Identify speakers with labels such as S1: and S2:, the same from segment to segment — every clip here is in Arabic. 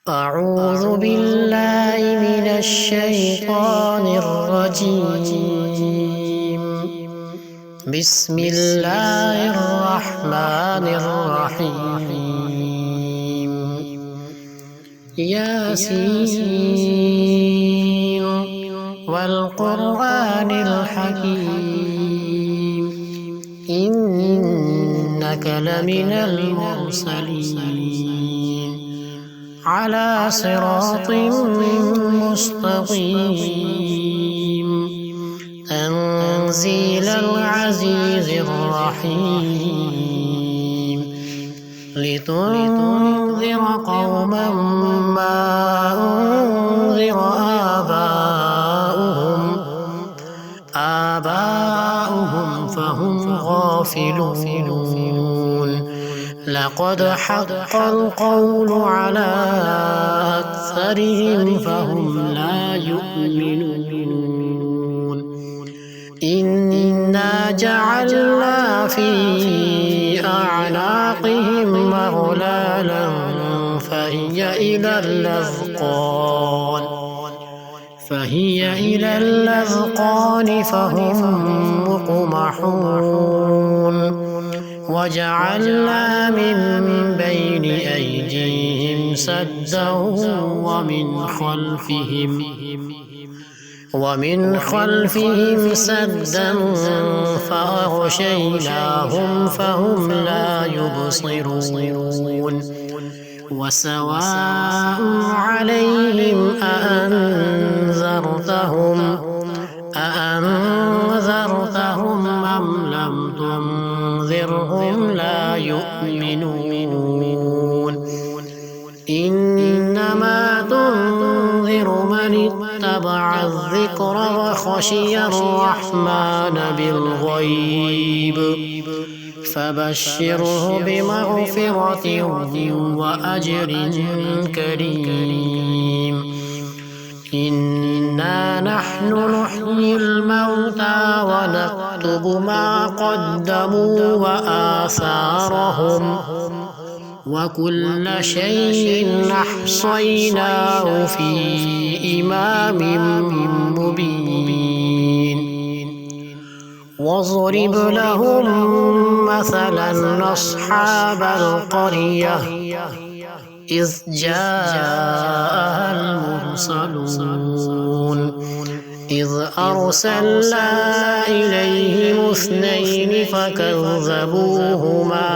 S1: أعوذ بالله من الشيطان الرجيم. بسم الله الرحمن الرحيم. ياسين والقرآن الحكيم إنك لمن المرسلين على صراط مستقيم تنزيل العزيز الرحيم لتنذر قوما ما أنذر آباؤهم فهم غافلون لقد حق القول على أكثرهم فهم لا يؤمنون إنا جعلنا في أعناقهم أغلالا فهي إلى الأذقان فهم مقمحون وجعلنا من بين أيديهم سدا ومن خلفهم سدا فأغشيناهم فهم لا يبصرون وسواء عليهم أأنذرتهم أم لم تنذرهم لا يؤمنون إنما تنذر من اتبع الذكر وخشي الرحمن بالغيب فبشره بمغفرة وأجر كريم إنا نحن نحيي الموتى ونكتب ما قدموا وآثارهم وكل شيء أحصيناه في إمام مبين واضرب لهم مثلا أصحاب القرية إذ جاءها المرسلون إذ أرسلنا إليهم اثنين فكذبوهما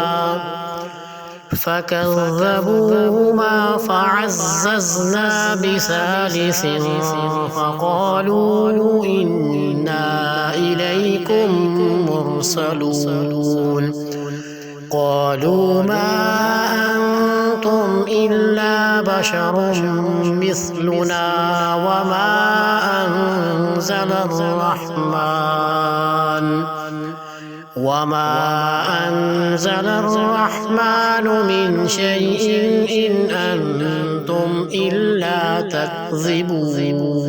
S1: فعززنا بثالث فقالوا إنا إليكم مرسلون قالوا ما أنتم إلا بشر مثلنا وما أنزل الرحمن من شيء إن أنتم إلا تكذبون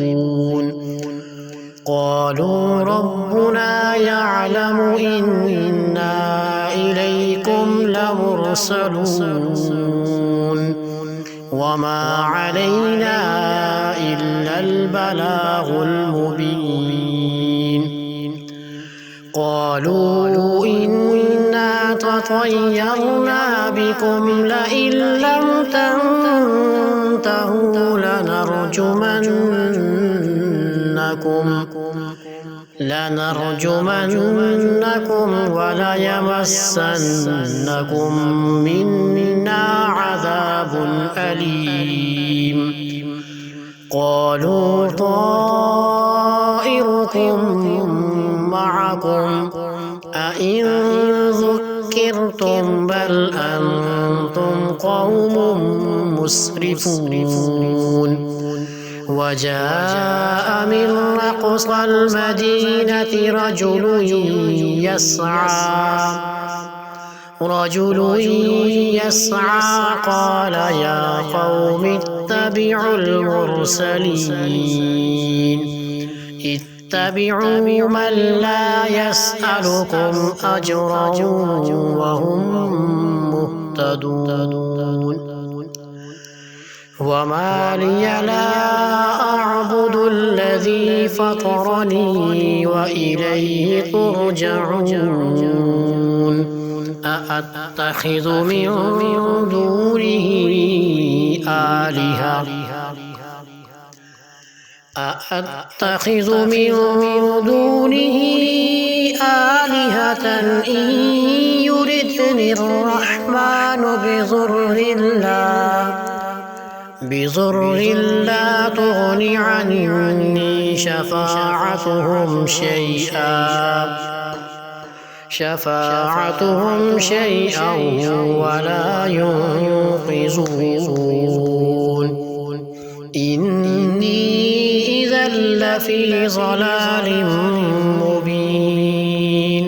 S1: قالوا ربنا يعلم إنا إليكم لمرسلون وما علينا إلا البلاغ المبين قالوا إنا تطيرنا بكم لئن لم تنتهوا لنرجمنكم وليمسنكم منا عذاب أليم قالوا طائركم معكم أئن ذكرتم بل أنتم قوم مسرفون وجاء من أقصى المدينة رجل يسعى قال يا قوم اتبعوا المرسلين اتبعوا من لا يسألكم أجرا وهم مهتدون وما لي لا أعبد الذي فطرني وإليه ترجعون أأتخذ من دونه آلهة إن يردني الرحمن بضر لا تغن عني شفاعتهم شيئا ولا ينقذون إني إذا لفي ضلال مبين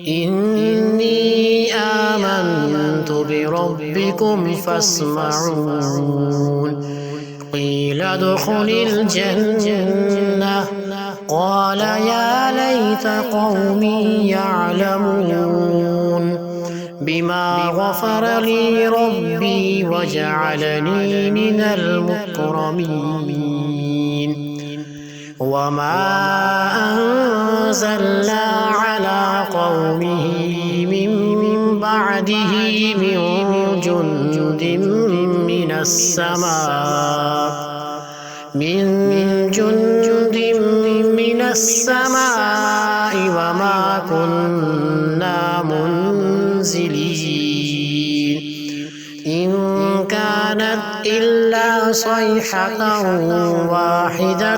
S1: إني آمنت بربكم فاسمعون قيل ادخل الجنة قال يا ليت قومي يعلمون بما غفر لي ربي وجعلني من المكرمين وما أنزلنا على قومه من بعده من جند من السماء وما كنا منزلين إن كانت إلا صيحة واحدة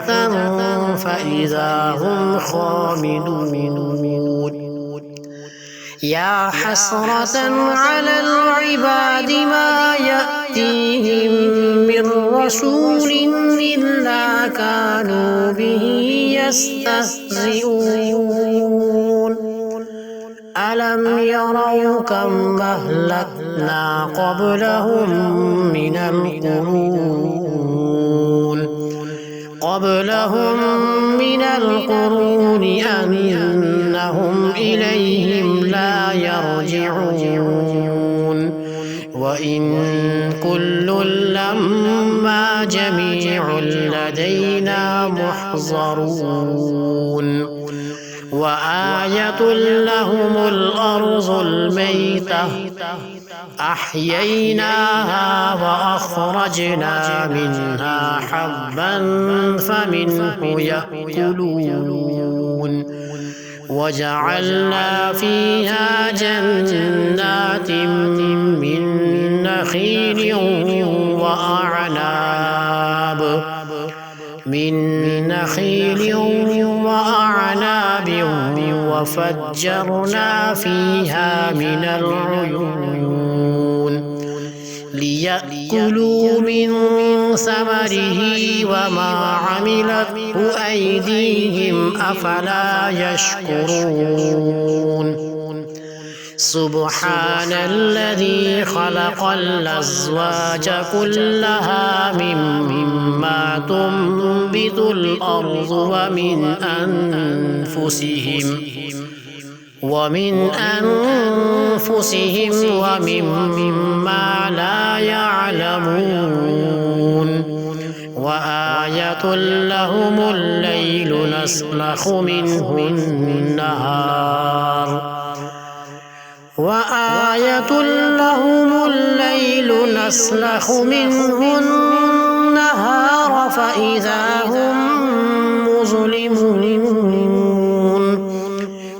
S1: فإذا هم خامدون يا حسرة على العباد ما يأتيهم من رسول إلا كانوا به يستهزئون ألم يروا كم أهلكنا قبلهم من القرون أنهم إليهم لا يرجعون وإن كل لما جميع لدينا محضرون وآية لهم الأرض الميتة أحييناها وأخرجنا منها حبا فمنه يأكلون وجعلنا فيها جنات من نخيل وأعناب وفجرنا فيها من العيون ليأكلوا من ثمره وما عملته أيديهم أفلا يشكرون سبحان الذي خلق الأزواج كلها مما تنبت الأرض ومن أنفسهم ومما لا يعلمون وآية لهم الليل نسلخ منه النهار فإذا هم مظلمون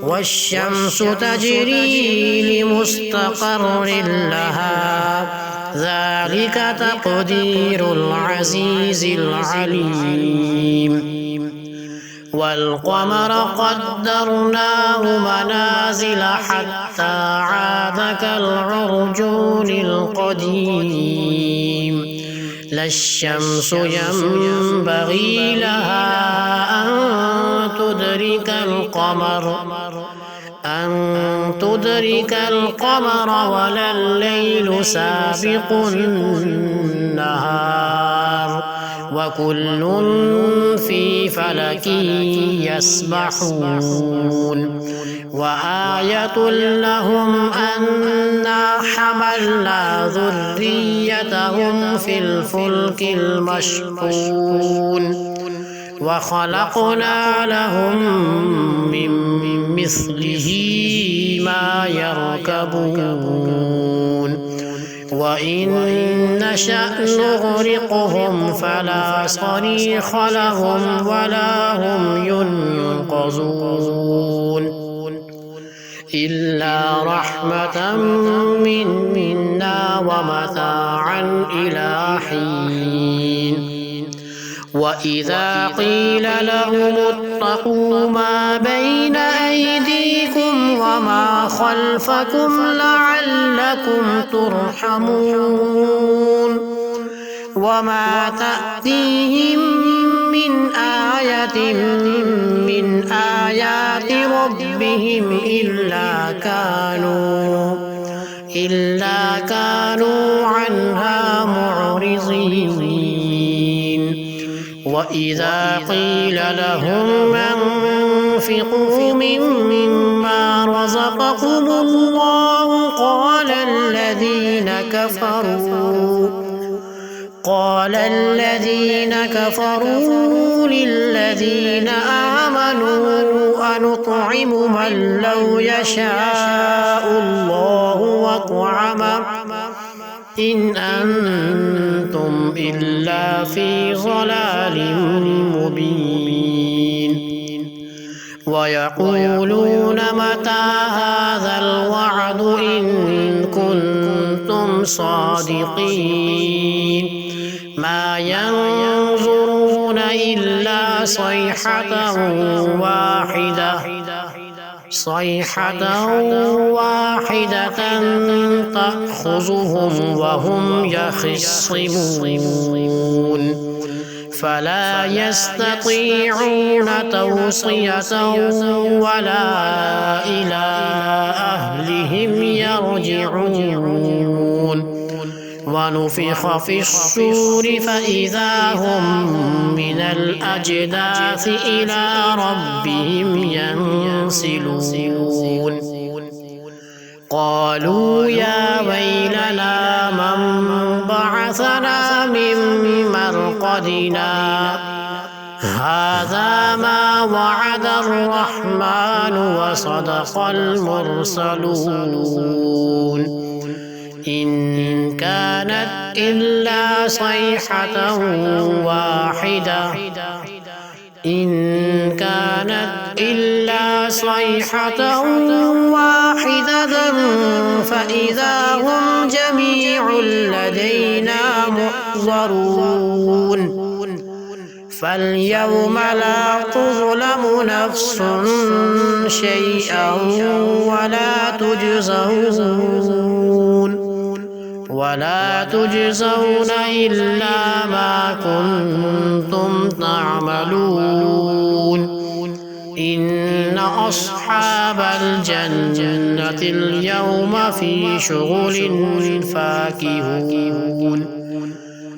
S1: والشمس تجري لمستقر لها ذلك تقدير العزيز العليم والقمر قدرناه منازل حتى عاد كالعرجون القديم لا الشمس ينبغي لها أن تدرك القمر ولا الليل سابق النهار وكل في فلك يسبحون وآية لهم أن إنا حملنا ذريتهم في الفلك المشحون وخلقنا لهم من مثله ما يركبون وإن نشأ نغرقهم فلا صريخ لهم ولا هم ينقذون إلا رحمة منا ومتاعا إلى حين وإذا قيل لهم اتقوا ما بين أيديكم وما خلفكم لعلكم ترحمون وما تأتيهم من آية من آيات ربهم إلا كانوا عنها معرضين وإذا قيل لهم أنفقوا مما رزقكم الله قال الذين كفروا للذين آمنوا أنطعم من لو يشاء الله وطعمه إن أنتم إلا في ضلال مبين ويقولون متى هذا الوعد إن كنتم صادقين ما ينظرون إلا صيحة واحدة تأخذهم وهم يخصمون فلا يستطيعون توصية ولا إلى أهلهم يرجعون ونفخ في الصور فإذا هم من الأجداث إلى ربهم ينسلون قالوا يا ويلنا من بعثنا من مرقدنا هذا ما وعد الرحمن وصدق المرسلون إن كانت إلا صيحة واحدة فإذا هم جميع لدينا محضرون فاليوم لا تظلم نفس شيئا ولا تجزون إلا ما كنتم تعملون إن أصحاب الجنة اليوم في شغل فاكهون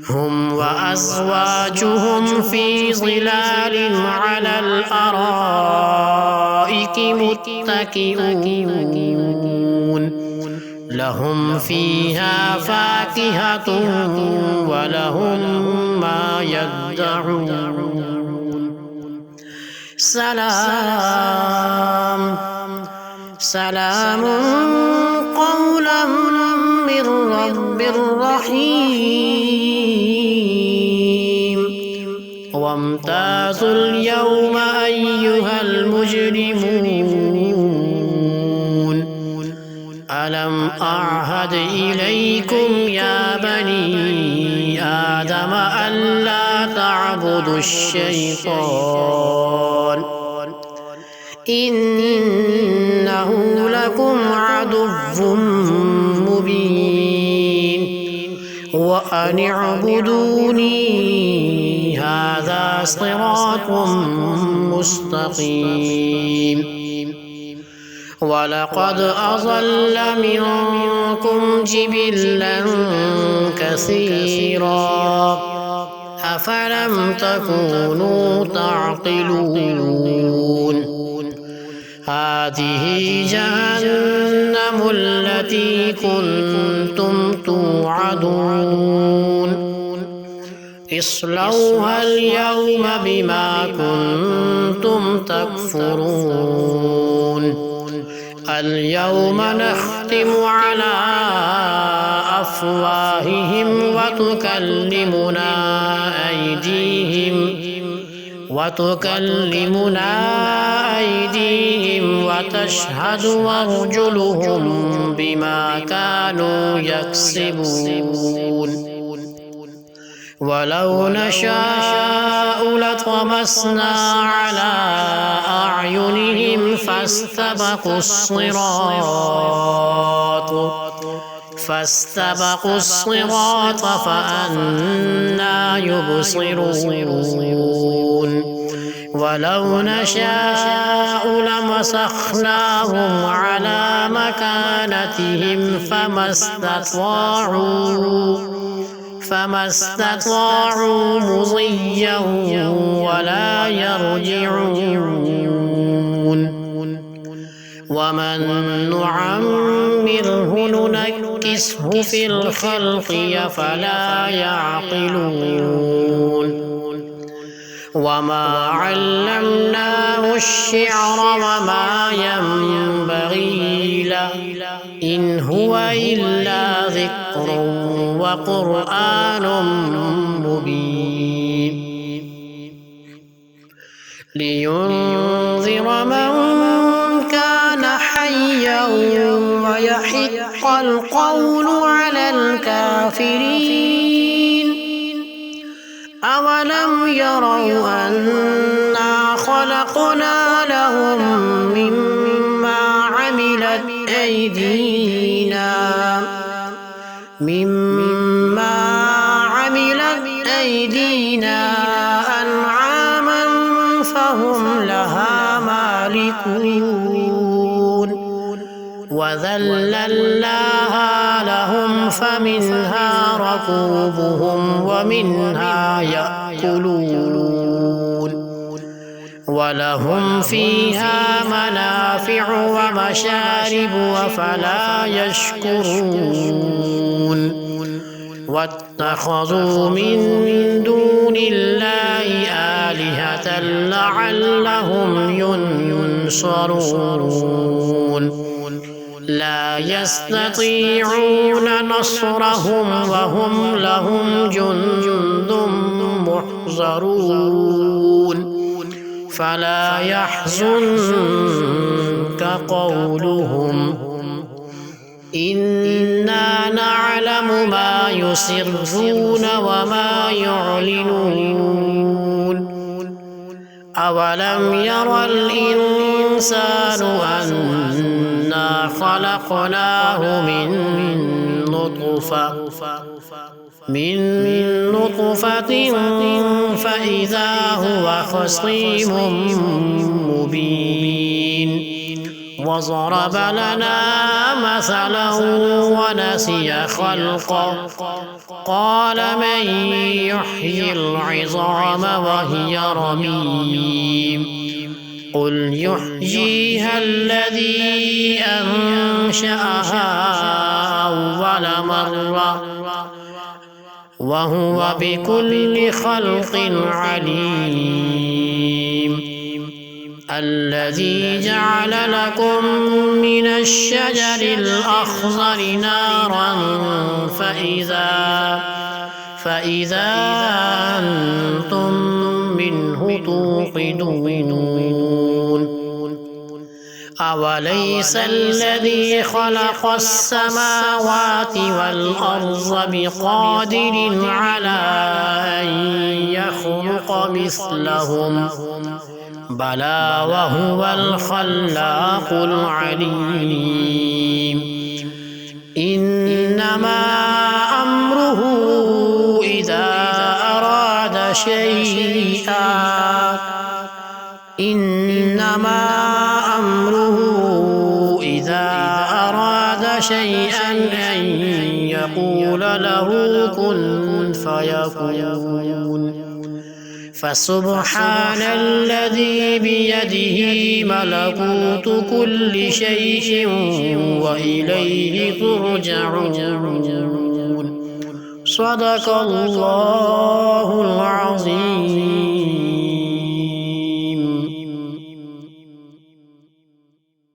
S1: هم وأزواجهم في ظلال على الأرائك متكئون لهم فيها فاكهة ولهم ما يدعون سلام قولا من رب رحيم وامتازوا اليوم أيها المجرمون ألم أعهد إليكم يا بني آدم ألا تعبدوا الشيطان إنه لكم عدو مبين وأن اعبدوني هذا صراط مستقيم ولقد أضل منكم جبلا كثيرا أفلم تكونوا تعقلون هذه جهنم التي كنتم توعدون اصلوها اليوم بما كنتم تكفرون اليوم نختم على أفواههم وتكلمنا أيديهم وتشهد أرجلهم بما كانوا يكسبون ولو نشاء لطمسنا على أعينهم فاستبقوا الصراط فأنى يبصرون ولو نشاء لمسخناهم على مكانتهم فما استطاعوا مضيا ولا يرجعون ومن نعمره ننكسه في الخلق أفلا يعقلون وما علمناه الشعر وما ينبغي له إن هو إلا ذكر وقرآن مبين لينذر من كان حيا ويحق القول على الكافرين أولم يروا أنا خلقنا لهم مما عملت أيدينا أنعاما فهم لها مالكون وذللناها لهم فمنها ركوبهم ومنها يأكلون ولهم فيها منافع ومشارب أفلا يشكرون واتخذوا من دون الله آلهة لعلهم ينصرون لا يستطيعون نصرهم وهم لهم جند محضرون فلا يحزنك قولهم إنا نعلم ما يسرون وما يعلنون أولم ير الإنسان أنا خلقناه من نطفة فإذا هو خصيم مبين وضرب لنا مثلا ونسي خلقه قال من يحيي العظام وهي رميم قل يحييها الذي أنشأها أول مرة وهو بكل خلق عليم الذي جعل لكم من الشجر الأخضر نارا فإذا أنتم منه توقدون أوليس الذي خلق السماوات والأرض بقادر على أن يخلق مثلهم بلى وهو الخلاق العليم إنما أمره إذا أراد شيئا أن يقول له كن فيكون فسبحان الذي بيده ملكوت كل شيء وإليه ترجعون. صدق الله